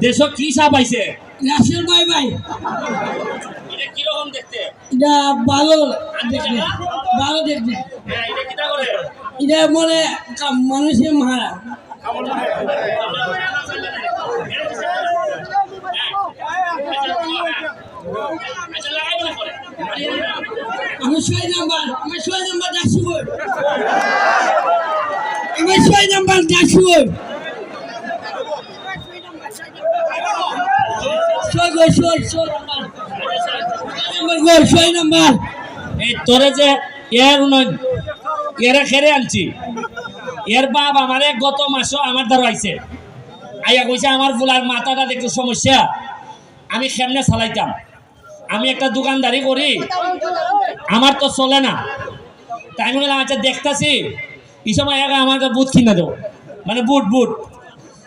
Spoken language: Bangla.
দেশ কি সাপ আইছে? রাসেল ভাই ভাই এটা কি রকম দেখতে? এটা ভালো দেখতে না? ভালো দেখতে হ্যাঁ, এটা কিটা করে? এটা মনে মানুষের মারা আচ্ছা, লাগাই বলে পরে। আমি 6 নাম্বার ডাকসুবই আমি 6 নাম্বার ডাকসুবই 6 নাম্বার এই তোরে যে এরা খেরে আনছি, এর বাপ আমার গত মাসও আমার দ্বারা আইছে, আইয়া কইছে আমার ফুলার মাথাটা একটু সমস্যা, আমি কেমনে চালাইতাম, আমি একটা দোকানদারি করি, আমার তো চলে না, তাই আমি বললাম আচ্ছা দেখতাছি এই সময় আমাকে বুট কিনে দেবো, মানে বুট